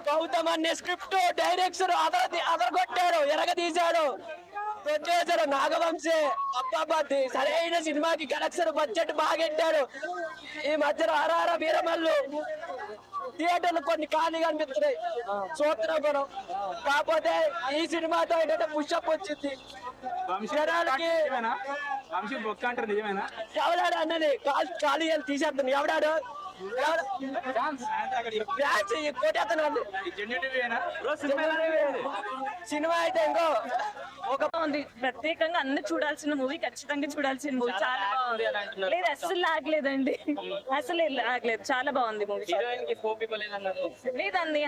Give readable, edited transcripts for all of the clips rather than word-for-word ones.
గౌతమ్ అనే script director అదరగొట్టాడు, ఎరగదీశాడు. Producer నాగవంశే అబ్బాబద్ది సరైన సినిమాకి కలెక్షన్ బడ్జెట్ బాగెట్టాడు. ఈ మధ్యలో ఆర్ఆర్ వీరమల్లు థియేటర్లు కొన్ని ఖాళీగా అనిపిస్తున్నాయి, చూస్తున్నాం మనం. కాకపోతే ఈ సినిమాతో ఏంటంటే పుషప్ వచ్చింది జనాలకి. ఎవడాడు అన్నది ఖాళీ తీసేస్తాను, ఎవడాడు సినిమా అయితే ఇంకో ఒక ఉంది ప్రత్యేకంగా అందరు చూడాల్సిన మూవీ, ఖచ్చితంగా చూడాల్సిన మూవీ. చాలా బాగుంది. లేదు అస్సలు లాగలేదండి, అసలు లాగలేదు, చాలా బాగుంది మూవీ. లేదండి,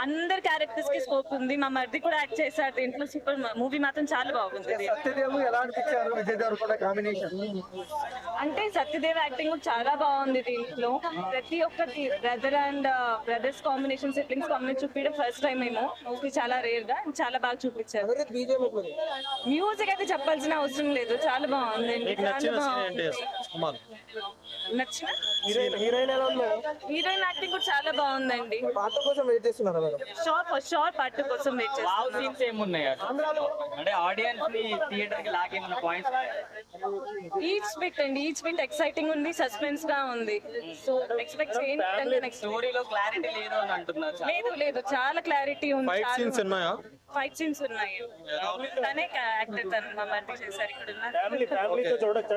అందరి క్యారెక్టర్స్ కి స్కోప్ ఉంది. మా మరిది కూడా యాక్ట్ చేశారు దీంట్లో. సూపర్ మూవీ మాత్రం చాలా బాగుంది. అంటే సత్యదేవ్ యాక్టింగ్ చాలా బాగుంది దీంట్లో. ప్రతి ఒక్కటి బ్రదర్స్ కాంబినేషన్, సిబ్లింగ్స్ కాంబినేషన్ చూపించడం ఫస్ట్ టైం ఏమో. మూవీ చాలా రేర్ గా చాలా బాగా చూపించారు. మ్యూజిక్ అయితే చెప్పాల్సిన అవసరం లేదు, చాలా బాగుంది. నచ్చిన హీరోయిన్ యాక్టింగ్ కూడా చాలా బాగుందండి. షోర్ పార్ట్ కోసం వెయిట్ ఈచ్ బిట్ ఎక్సైటింగ్ ఉంది, సస్పెన్స్ గా ఉంది. సో ఎక్స్పెక్ట్ చేయండి. లేదు చాలా క్లారిటీ ఉంది. ఫైట్ సీన్స్ ఉన్నాయి. తనే యాక్టర్, మా మరిది చేశారు. ఇక్కడ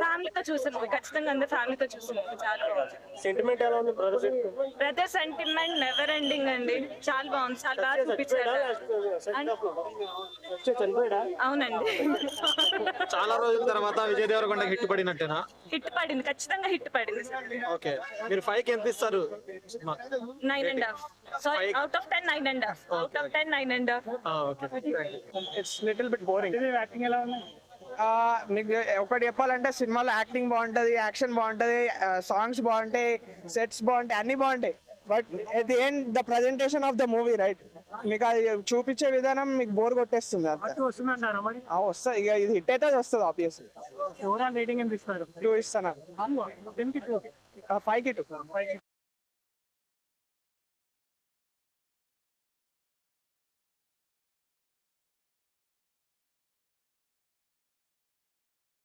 ఫ్యామిలీతో చూసాను, ఖచ్చితంగా అందరు ఫ్యామిలీతో చూసాను. చాలా బాగుంది. సెంటిమెంట్ ఎలా ఉంది బ్రదర్ సెంటిమెంట్ నెవర్ ఎండింగ్ అండి. చాలా బాగుంది, చాలా బాగా చూపించారు. అవునండి, చాలా రోజుల తర్వాత విజయ్ దేవరకొండ హిట్ పడినట్టేనా? హిట్ పడింది, ఖచ్చితంగా హిట్ పడింది. ఓకే, మీరు 5 కి ఎంత ఇస్తారు? 9.5. Sorry, out of 10 9.5. Out of 10 9.5. Okay, it's little bit boring. Acting ఎలా ఉంది? మీకు ఒకటి చెప్పాలంటే సినిమాలో యాక్టింగ్ బాగుంటది, యాక్షన్ బాగుంటది, సాంగ్స్ బాగుంటాయి, సెట్స్ బాగుంటాయి, అన్ని బాగుంటాయి. But at the end the presentation of the movie right, మీకు అది చూపించే విధానం మీకు బోర్ కొట్టేస్తుంది. వస్తుంది ఇక, ఇది హిట్ అయితే వస్తుంది ఆబ్వియస్లీ. ఓవరాల్ రేటింగ్ ఎంత ఇస్తారు? 2 ఇస్తాను. 10 కి 2. 5 కి 2.